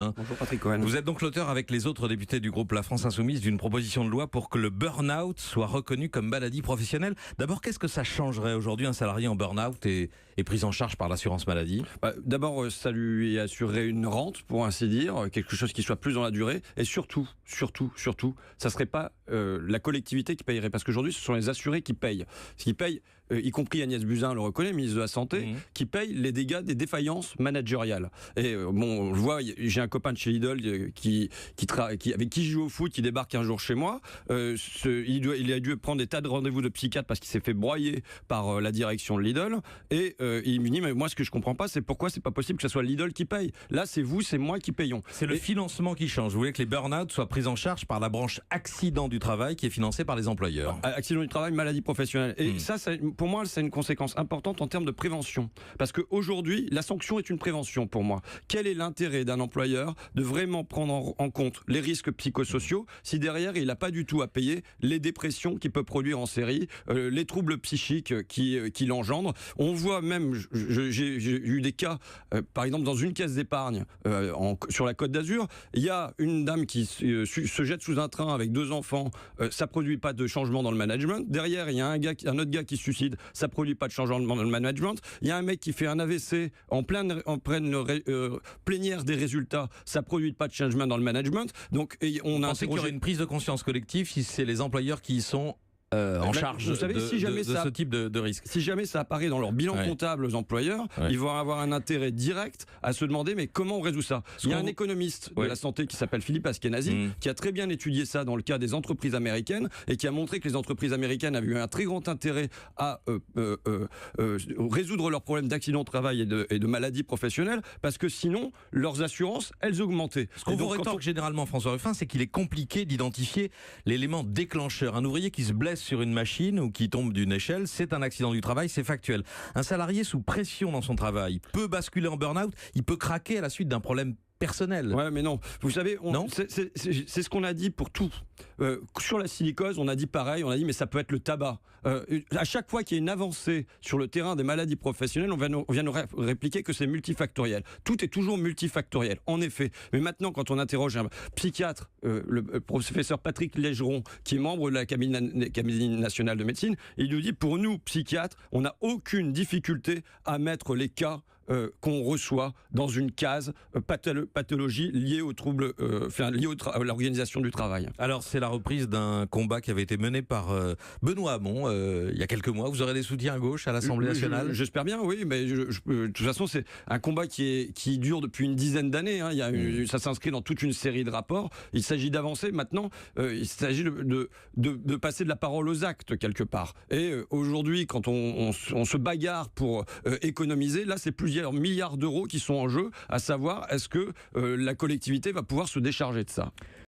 matin. Bonjour Patrick Cohen. Vous êtes donc l'auteur avec les autres députés du groupe La France Insoumise d'une proposition de loi pour que le burn-out soit reconnu comme maladie professionnelle. D'abord, qu'est-ce que ça changerait aujourd'hui un salarié en burn-out et pris en charge par l'assurance maladie? D'abord, ça lui assurerait une rente, pour ainsi dire, quelque chose qui soit plus dans la durée. Et surtout, ça serait pas la collectivité qui payerait, parce qu'aujourd'hui, ce sont les assurés qui payent. Ce qui payent, y compris Agnès Buzyn le reconnaît, ministre de la Santé, qui paye les dégâts des défaillances managériales. Et bon, je vois, j'ai un copain de chez Lidl avec qui je joue au foot, qui débarque un jour chez moi. Il a dû prendre des tas de rendez-vous de psychiatre parce qu'il s'est fait broyer par la direction de Lidl. Et il me dit, mais moi, ce que je comprends pas, c'est pourquoi c'est pas possible que ce soit Lidl qui paye. Là, c'est vous, c'est moi qui payons. C'est le financement qui change. Vous voulez que les burn-out soient pris en charge par la branche accident du travail qui est financée par les employeurs. Accident du travail, maladie professionnelle. Et ça, pour moi, c'est une conséquence importante en termes de prévention. Parce qu'aujourd'hui, la sanction est une prévention pour moi. Quel est l'intérêt d'un employeur de vraiment prendre en compte les risques psychosociaux si derrière, il n'a pas du tout à payer les dépressions qu'il peut produire en série, les troubles psychiques qui l'engendrent. On voit même, j'ai eu des cas, par exemple, dans une caisse d'épargne sur la Côte d'Azur, il y a une dame qui se jette sous un train avec 2 enfants, ça produit pas de changement dans le management. Derrière, il y a un autre gars qui se suicide, ça produit pas de changement dans le management. Il y a un mec qui fait un AVC en pleine plénière des résultats, ça produit pas de changement dans le management. Donc, on a qu'il y aurait une prise de conscience collective si c'est les employeurs qui sont en charge de ce type de risque. Si jamais ça apparaît dans leur bilan comptable aux employeurs, ils vont avoir un intérêt direct à se demander mais comment on résout ça. Il y a un économiste de la santé qui s'appelle Philippe Askenazi qui a très bien étudié ça dans le cas des entreprises américaines et qui a montré que les entreprises américaines avaient eu un très grand intérêt à résoudre leurs problèmes d'accident de travail et de maladies professionnelles parce que sinon leurs assurances elles augmentaient. Ce qu'on vous rétorque généralement, François Ruffin, c'est qu'il est compliqué d'identifier l'élément déclencheur. Un ouvrier qui se blesse sur une machine ou qui tombe d'une échelle, c'est un accident du travail, c'est factuel. Un salarié sous pression dans son travail peut basculer en burn-out, il peut craquer à la suite d'un problème personnel. Ouais, mais non. Vous savez, c'est ce qu'on a dit pour tout. Sur la silicose, on a dit pareil, on a dit mais ça peut être le tabac. À chaque fois qu'il y a une avancée sur le terrain des maladies professionnelles, on vient nous répliquer que c'est multifactoriel. Tout est toujours multifactoriel, en effet. Mais maintenant, quand on interroge un psychiatre, le professeur Patrick Légeron, qui est membre de l'Académie nationale de médecine, il nous dit, pour nous, psychiatres, on n'a aucune difficulté à mettre les cas qu'on reçoit dans une case pathologie liée aux troubles, liée à l'organisation du travail. Alors c'est la reprise d'un combat qui avait été mené par Benoît Hamon il y a quelques mois. Vous aurez des soutiens à gauche à l'Assemblée nationale? J'espère bien, oui, mais de toute façon c'est un combat qui dure depuis une dizaine d'années. Hein. Ça s'inscrit dans toute une série de rapports. Il s'agit d'avancer maintenant. Il s'agit de passer de la parole aux actes quelque part. Et aujourd'hui, quand on se bagarre pour économiser, là c'est plusieurs milliards d'euros qui sont en jeu, à savoir est-ce que la collectivité va pouvoir se décharger de ça.